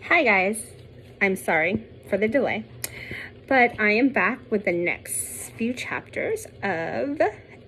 Hi guys, I'm sorry for the delay, but I am back with the next few chapters of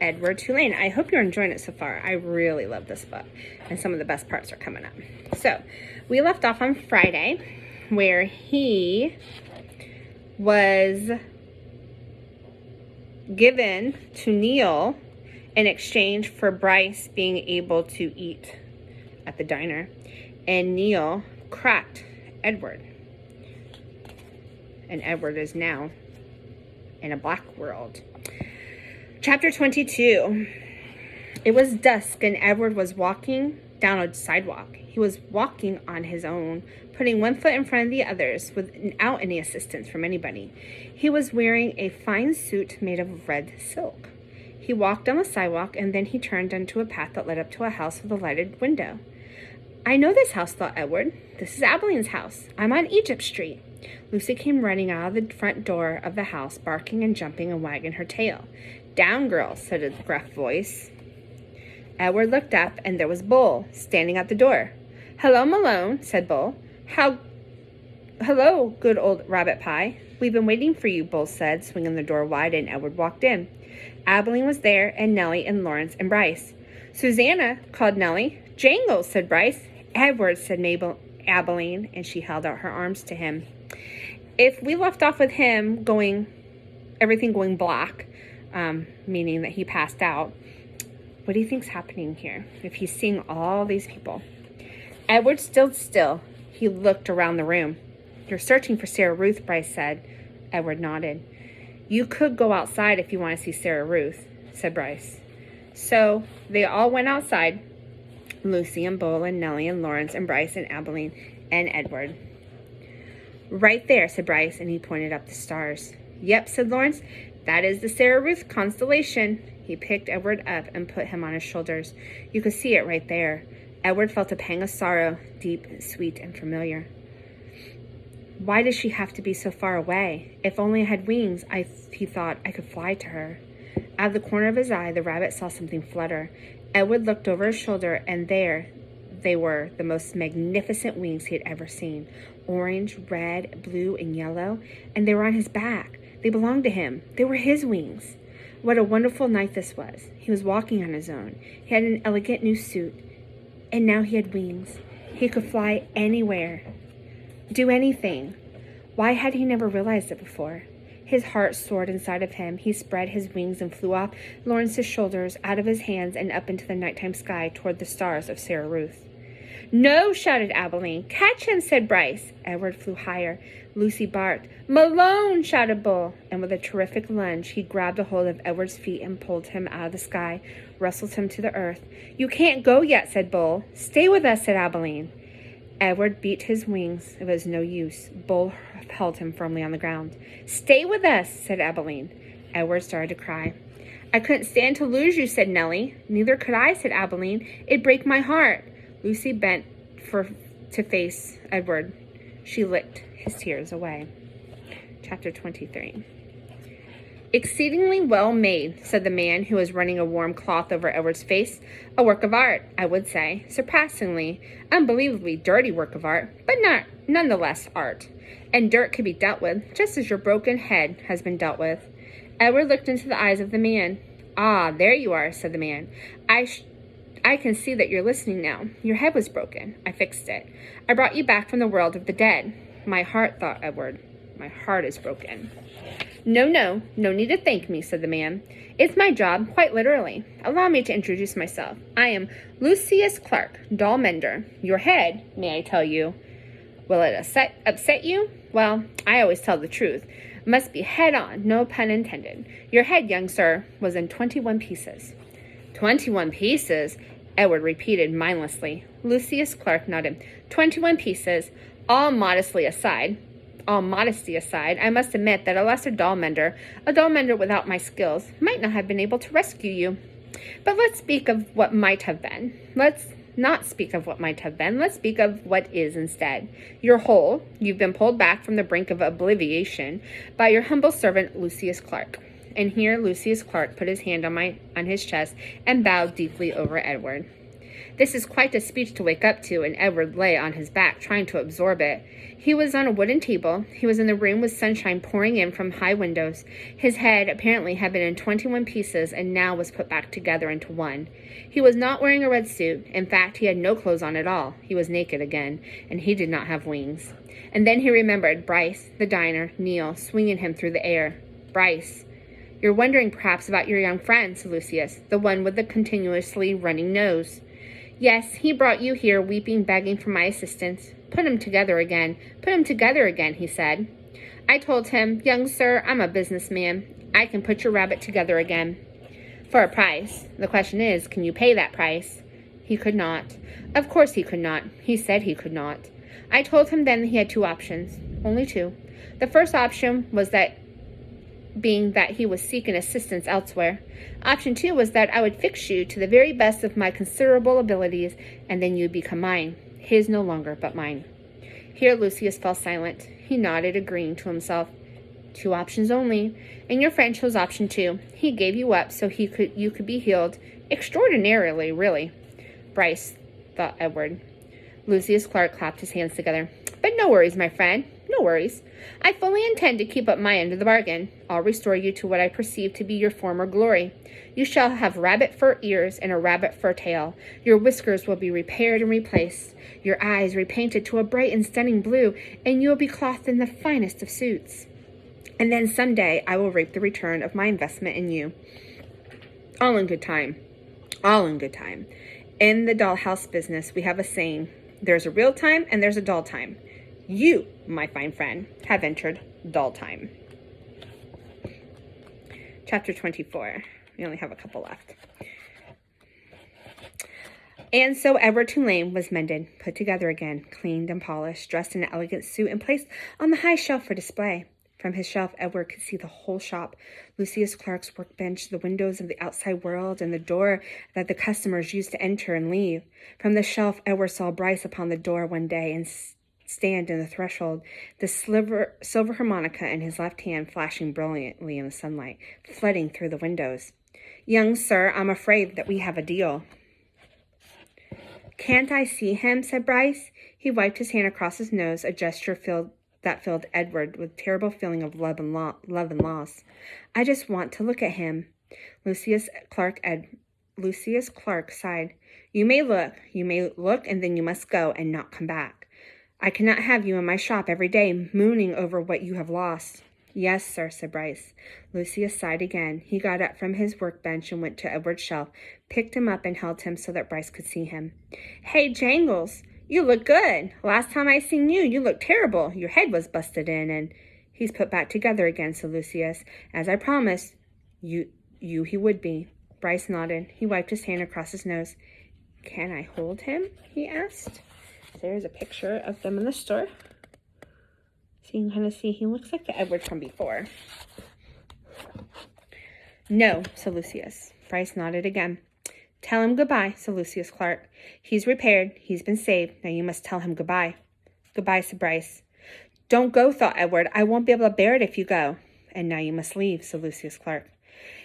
Edward Tulane. I hope you're enjoying it so far. I really love this book, and some of the best parts are coming up. So, we left off on Friday, where he was given to Neil in exchange for Bryce being able to eat at the diner, and Neil cracked Edward, and Edward is now in a black world. Chapter 22. It was dusk, and Edward was walking down a sidewalk. He was walking on his own, putting one foot in front of the others without any assistance from anybody. He was wearing a fine suit made of red silk. He walked down the sidewalk, and then he turned onto a path that led up to a house with a lighted window. I know this house, thought Edward. This is Abeline's house. I'm on Egypt Street. Lucy came running out of the front door of the house, barking and jumping and wagging her tail. Down, girl, said a gruff voice. Edward looked up, and there was Bull standing at the door. Hello, Malone, said Bull. Hello, good old rabbit pie. We've been waiting for you, Bull said, swinging the door wide, and Edward walked in. Abeline was there, and Nellie and Lawrence and Bryce. Susanna, called Nellie. Jangles, said Bryce. Edward, said Abeline, and she held out her arms to him. If we left off with him everything going black, meaning that he passed out, what do you think's happening here if he's seeing all these people? Edward stood still. He looked around the room. You're searching for Sarah Ruth, Bryce said. Edward nodded. You could go outside if you want to see Sarah Ruth, said Bryce. So they all went outside. Lucy and Bull and Nellie and Lawrence and Bryce and Abeline and Edward. Right there, said Bryce, and he pointed up the stars. Yep, said Lawrence. That is the Sarah Ruth constellation. He picked Edward up and put him on his shoulders. You could see it right there. Edward felt a pang of sorrow, deep, sweet, and familiar. Why does she have to be so far away? If only I had wings, he thought, I could fly to her. Out of the corner of his eye, the rabbit saw something flutter. Edward looked over his shoulder, and there they were, the most magnificent wings he had ever seen. Orange, red, blue, and yellow, and they were on his back. They belonged to him. They were his wings. What a wonderful night this was. He was walking on his own. He had an elegant new suit, and now he had wings. He could fly anywhere, do anything. Why had he never realized it before? His heart soared inside of him. He spread his wings and flew off Lawrence's shoulders, out of his hands, and up into the nighttime sky toward the stars of Sarah Ruth. No, shouted Abeline. Catch him, said Bryce. Edward flew higher. Lucy barked. Malone, shouted Bull, and with a terrific lunge, he grabbed a hold of Edward's feet and pulled him out of the sky, wrestled him to the earth. You can't go yet, said Bull. Stay with us, said Abeline. Edward beat his wings. It was no use. Bull held him firmly on the ground. Stay with us, said Abeline. Edward started to cry. I couldn't stand to lose you, said Nellie. Neither could I, said Abeline. It'd break my heart. Lucy bent to face Edward. She licked his tears away. Chapter 23. Exceedingly well made, said the man who was running a warm cloth over Edward's face. A work of art, I would say. Surpassingly, unbelievably dirty work of art, but nonetheless art. And dirt could be dealt with, just as your broken head has been dealt with. Edward looked into the eyes of the man. Ah, there you are, said the man. I can see that you're listening now. Your head was broken. I fixed it. I brought you back from the world of the dead. My heart, thought Edward. My heart is broken. No need to thank me, said the man. It's my job, quite literally. Allow me to introduce myself. I am Lucius Clark, doll mender. Your head, may I tell you. Will it upset you? Well, I always tell the truth. Must be head on, no pun intended. Your head, young sir, was in 21 pieces. 21 pieces? Edward repeated mindlessly. Lucius Clark nodded. 21 pieces, all modesty aside, I must admit that a lesser doll mender without my skills, might not have been able to rescue you. But let's speak of what might have been. Let's not speak of what might have been. Let's speak of what is instead. You're whole. You've been pulled back from the brink of oblivion by your humble servant, Lucius Clark. And here Lucius Clark put his hand on his chest and bowed deeply over Edward. This is quite a speech to wake up to, and Edward lay on his back, trying to absorb it. He was on a wooden table. He was in the room with sunshine pouring in from high windows. His head apparently had been in 21 pieces and now was put back together into one. He was not wearing a red suit. In fact, he had no clothes on at all. He was naked again, and he did not have wings. And then he remembered Bryce, the diner, Neil, swinging him through the air. Bryce. You're wondering perhaps about your young friend, said Lucius, the one with the continuously running nose. Yes, he brought you here weeping, begging for my assistance. Put him together again, he said. I told him, young sir, I'm a businessman. I can put your rabbit together again. For a price. The question is, can you pay that price? He could not. Of course he could not. He said he could not. I told him then that he had two options. Only two. The first option was that he was seeking assistance elsewhere. Option 2 was that I would fix you to the very best of my considerable abilities, and then you'd become mine. His no longer, but mine. Here Lucius fell silent. He nodded, agreeing to himself. Two options only, and your friend chose option 2. He gave you up so you could be healed. Extraordinarily, really. Bryce, thought Edward. Lucius Clark clapped his hands together. But no worries, my friend. No worries. I fully intend to keep up my end of the bargain. I'll restore you to what I perceive to be your former glory. You shall have rabbit fur ears and a rabbit fur tail. Your whiskers will be repaired and replaced, your eyes repainted to a bright and stunning blue, and you will be clothed in the finest of suits. And then someday I will reap the return of my investment in you. All in good time. All in good time. In the dollhouse business, we have a saying, there's a real time and there's a doll time. You, my fine friend, have entered doll time. Chapter 24. We only have a couple left. And so Edward Tulane was mended, put together again, cleaned and polished, dressed in an elegant suit, and placed on the high shelf for display. From his shelf, Edward could see the whole shop, Lucius Clark's workbench, the windows of the outside world, and the door that the customers used to enter and leave. From the shelf, Edward saw Bryce upon the door one day and stand in the threshold, the silver harmonica in his left hand flashing brilliantly in the sunlight, flooding through the windows. Young sir, I'm afraid that we have a deal. Can't I see him? Said Bryce. He wiped his hand across his nose, a gesture that filled Edward with a terrible feeling of love and loss. I just want to look at him. Lucius Clark sighed. You may look, and then you must go and not come back. I cannot have you in my shop every day, mooning over what you have lost. Yes, sir, said Bryce. Lucius sighed again. He got up from his workbench and went to Edward's shelf, picked him up and held him so that Bryce could see him. Hey, Jangles, you look good. Last time I seen you, you looked terrible. Your head was busted in, and he's put back together again, said Lucius. As I promised, he would be. Bryce nodded. He wiped his hand across his nose. Can I hold him? He asked. There's a picture of them in the store. So you can kind of see he looks like the Edward from before. No, said Lucius. Bryce nodded again. Tell him goodbye, said Lucius Clark. He's repaired. He's been saved. Now you must tell him goodbye. Goodbye, said Bryce. Don't go, thought Edward. I won't be able to bear it if you go. And now you must leave, said Lucius Clark.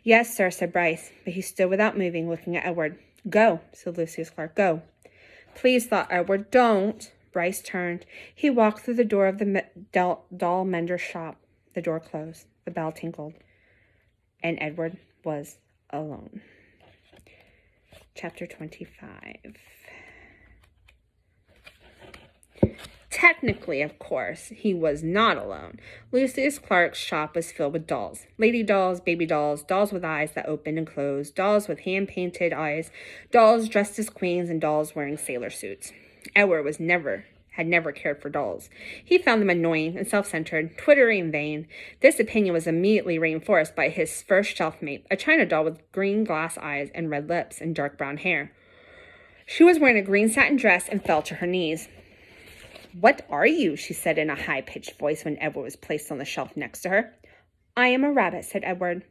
Yes, sir, said Bryce, but he stood without moving, looking at Edward. Go, said Lucius Clark. Go. Please, thought Edward, don't. Bryce turned. He walked through the door of the doll mender's shop. The door closed. The bell tinkled. And Edward was alone. Chapter 25. Technically, of course, he was not alone. Lucius Clark's shop was filled with dolls. Lady dolls, baby dolls, dolls with eyes that opened and closed, dolls with hand-painted eyes, dolls dressed as queens, and dolls wearing sailor suits. Edward had never cared for dolls. He found them annoying and self-centered, twittering in vain. This opinion was immediately reinforced by his first shelf-mate, a china doll with green glass eyes and red lips and dark brown hair. She was wearing a green satin dress and fell to her knees. What are you? She said in a high-pitched voice when Edward was placed on the shelf next to her. I am a rabbit, said Edward.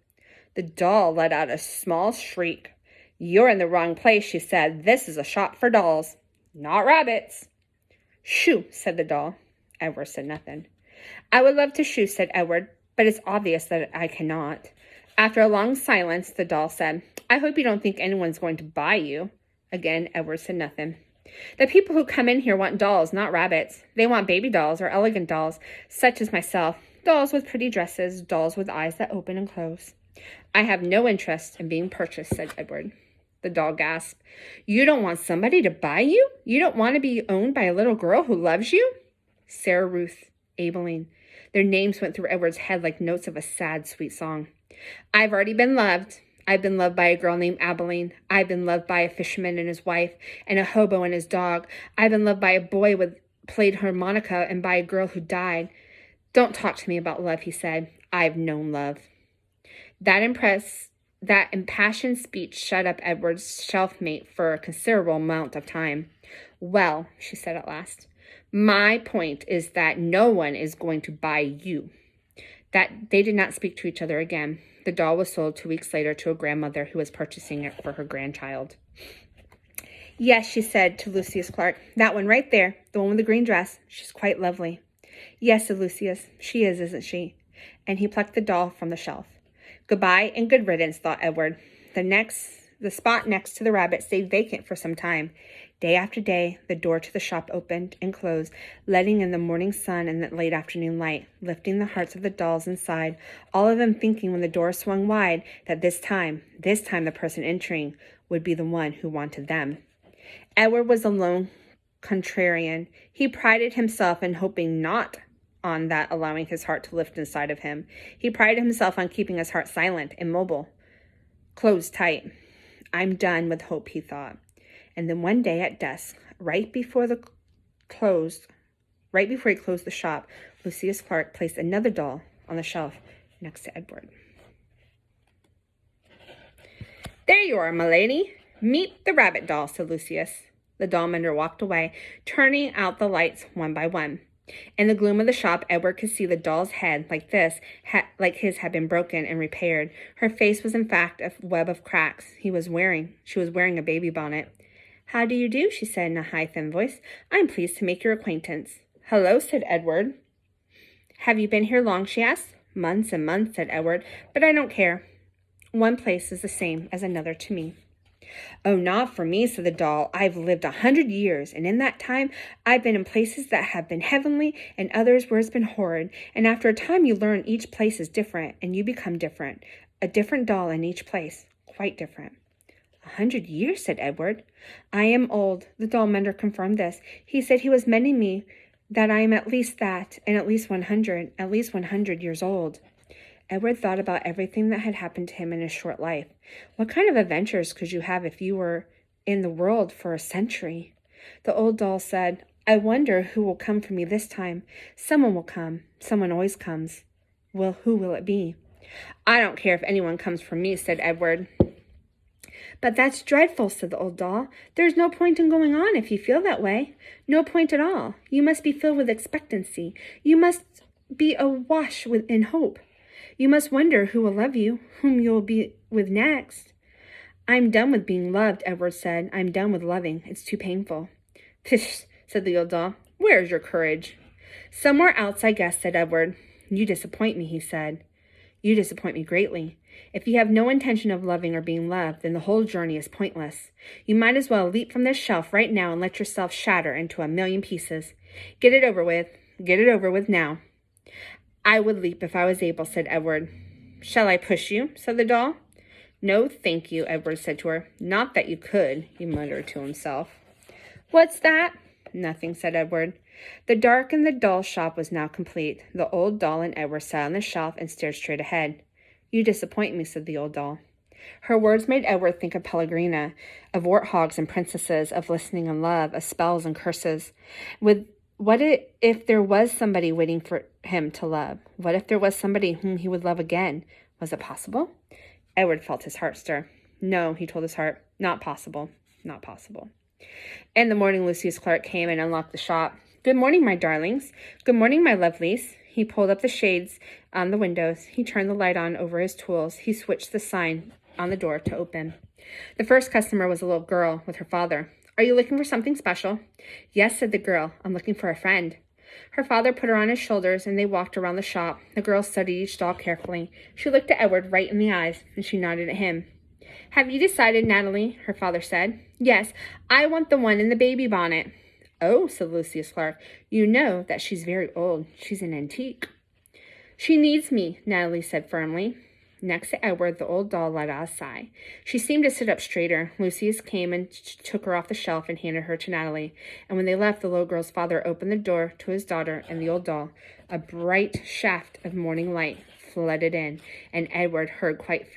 The doll let out a small shriek. You're in the wrong place, she said. This is a shop for dolls, not rabbits. Shoo, said the doll. Edward said nothing. I would love to shoo, said Edward, but it's obvious that I cannot. After a long silence, the doll said, I hope you don't think anyone's going to buy you. Again, Edward said nothing. The people who come in here want dolls, not rabbits. They want baby dolls or elegant dolls, such as myself. Dolls with pretty dresses, dolls with eyes that open and close. I have no interest in being purchased, said Edward. The doll gasped. You don't want somebody to buy you? You don't want to be owned by a little girl who loves you? Sarah Ruth, Abilene. Their names went through Edward's head like notes of a sad, sweet song. I've already been loved. I've been loved by a girl named Abilene. I've been loved by a fisherman and his wife, and a hobo and his dog. I've been loved by a boy who played harmonica and by a girl who died. Don't talk to me about love, he said. I've known love. That impassioned speech shut up Edward's shelfmate for a considerable amount of time. Well, she said at last, my point is that no one is going to buy you. That they did not speak to each other again. The doll was sold 2 weeks later to a grandmother who was purchasing it for her grandchild. Yes, she said to Lucius Clark, that one right there, the one with the green dress, she's quite lovely. Yes, said Lucius, she is, isn't she? And he plucked the doll from the shelf. Goodbye and good riddance, thought Edward. The spot next to the rabbit stayed vacant for some time. Day after day, the door to the shop opened and closed, letting in the morning sun and the late afternoon light, lifting the hearts of the dolls inside, all of them thinking when the door swung wide that this time the person entering would be the one who wanted them. Edward was a lone contrarian. He prided himself in hoping not on that allowing his heart to lift inside of him. He prided himself on keeping his heart silent, immobile, closed tight. I'm done with hope, he thought. And then one day at dusk, right before he closed the shop, Lucius Clark placed another doll on the shelf next to Edward. There you are, my lady. Meet the rabbit doll, said Lucius. The doll mender walked away, turning out the lights one by one. In the gloom of the shop, Edward could see the doll's head, like his, had been broken and repaired. Her face was in fact a web of cracks. She was wearing a baby bonnet. How do you do? She said in a high, thin voice. I'm pleased to make your acquaintance. Hello, said Edward. Have you been here long? She asked. Months and months, said Edward, but I don't care. One place is the same as another to me. Oh, not for me, said the doll. I've lived 100 years, and in that time I've been in places that have been heavenly and others where it's been horrid, and after a time you learn each place is different, and you become different. A different doll in each place, quite different. 100 years, said Edward. I am old. The doll mender confirmed this. He said he was mending me that I am at least that, and at least 100 years old. Edward thought about everything that had happened to him in his short life. What kind of adventures could you have if you were in the world for a century? The old doll said, I wonder who will come for me this time. Someone will come. Someone always comes. Well, who will it be? I don't care if anyone comes for me, said Edward. But that's dreadful, said the old doll. There's no point in going on if you feel that way. No point at all. You must be filled with expectancy. You must be awash in hope. You must wonder who will love you, whom you'll be with next. I'm done with being loved, Edward said. I'm done with loving. It's too painful. Pish, said the old doll. Where's your courage? Somewhere else, I guess, said Edward. You disappoint me, he said. You disappoint me greatly. If you have no intention of loving or being loved, then the whole journey is pointless. You might as well leap from this shelf right now and let yourself shatter into 1,000,000 pieces. Get it over with. Get it over with now. I would leap if I was able, said Edward. Shall I push you? Said the doll. No, thank you, Edward said to her. Not that you could, he muttered to himself. What's that? Nothing, said Edward. The dark in the doll shop was now complete. The old doll and Edward sat on the shelf and stared straight ahead. You disappoint me, said the old doll. Her words made Edward think of Pellegrina, of warthogs and princesses, of listening and love, of spells and curses. What if there was somebody waiting for him to love? What if there was somebody whom he would love again? Was it possible? Edward felt his heart stir. No, he told his heart, not possible, not possible. In the morning, Lucius Clark came and unlocked the shop. Good morning, my darlings. Good morning, my lovelies. He pulled up the shades on the windows. He turned the light on over his tools. He switched the sign on the door to open. The first customer was a little girl with her father. Are you looking for something special? Yes, said the girl. I'm looking for a friend. Her father put her on his shoulders, and they walked around the shop. The girl studied each doll carefully. She looked at Edward right in the eyes, and she nodded at him. Have you decided, Natalie? Her father said. Yes, I want the one in the baby bonnet. Oh, said Lucius Clark, you know that she's very old. She's an antique. She needs me, Natalie said firmly. Next to Edward, the old doll let out a sigh. She seemed to sit up straighter. Lucius came and took her off the shelf and handed her to Natalie. And when they left, the little girl's father opened the door to his daughter and the old doll. A bright shaft of morning light flooded in, and Edward heard quite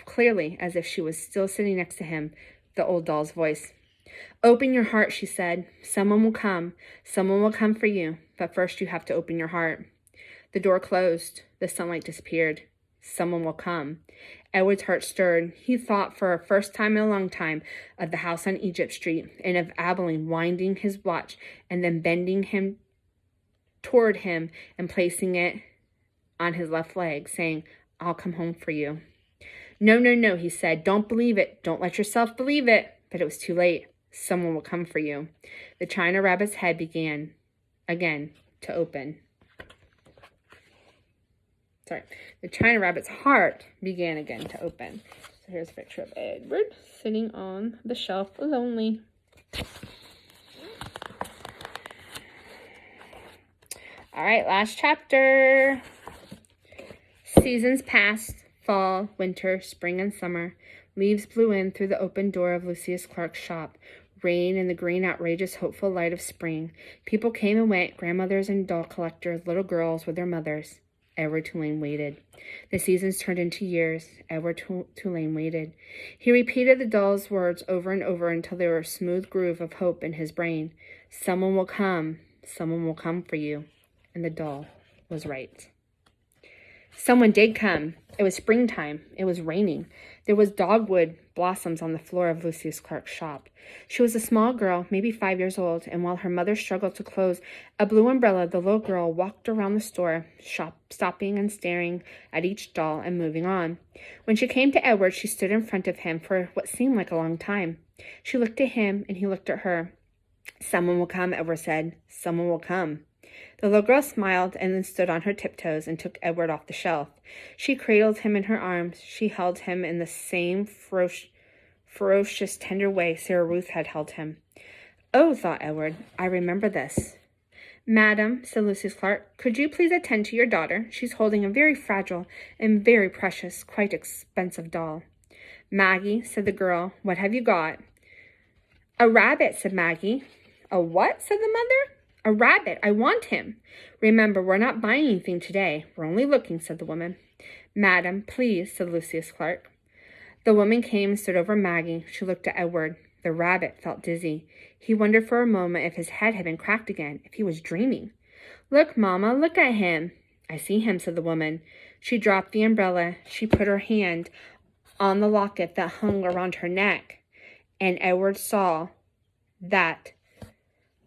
clearly, as if she was still sitting next to him, the old doll's voice. Open your heart, she said. Someone will come. Someone will come for you. But first you have to open your heart. The door closed. The sunlight disappeared. Someone will come. Edward's heart stirred. He thought for a first time in a long time of the house on Egypt Street and of Abilene winding his watch and then bending him toward him and placing it on his left leg, saying, I'll come home for you. No, no, no, he said. Don't believe it. Don't let yourself believe it. But it was too late. Someone will come for you. The China Rabbit's head began again to open. The China Rabbit's heart began again to open. So here's a picture of Edward sitting on the shelf lonely. All right, last chapter. Seasons passed, fall, winter, spring, and summer. Leaves blew in through the open door of Lucius Clark's shop. Rain in the green, outrageous, hopeful light of spring. People came and went, grandmothers and doll collectors, little girls with their mothers. Edward Tulane waited. The seasons turned into years. Edward Tulane waited. He repeated the doll's words over and over until they were a smooth groove of hope in his brain. Someone will come. Someone will come for you. And the doll was right. Someone did come. It was springtime. It was raining. There was dogwood blossoms on the floor of Lucius Clark's shop. She was a small girl, maybe 5 years old, and while her mother struggled to close a blue umbrella, the little girl walked around the store, stopping and staring at each doll and moving on. When she came to Edward, she stood in front of him for what seemed like a long time. She looked at him, and he looked at her. Someone will come, Edward said. Someone will come. The little girl smiled and then stood on her tiptoes and took Edward off the shelf. She cradled him in her arms. She held him in the same ferocious, tender way Sarah Ruth had held him. Oh, thought Edward, I remember this. Madam, said Lucius Clark, could you please attend to your daughter? She's holding a very fragile and very precious, quite expensive doll. Maggie, said the girl, what have you got? A rabbit, said Maggie. A what? Said the mother. A rabbit. I want him. Remember, we're not buying anything today. We're only looking, said the woman. Madam, please, said Lucius Clark. The woman came and stood over Maggie. She looked at Edward. The rabbit felt dizzy. He wondered for a moment if his head had been cracked again, if he was dreaming. Look, Mama, look at him. I see him, said the woman. She dropped the umbrella. She put her hand on the locket that hung around her neck, and Edward saw that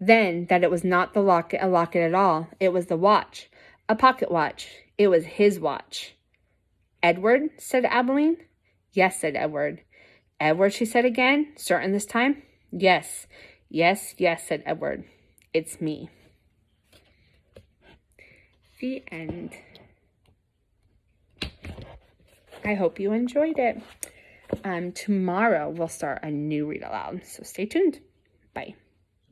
it was not a locket at all. It was the watch, a pocket watch. It was his watch. Edward, said Abilene. Yes, said Edward. Edward, she said again, certain this time. Yes, yes, yes, said Edward. It's me. The end. I hope you enjoyed it. Tomorrow we'll start a new read aloud, so stay tuned. Bye.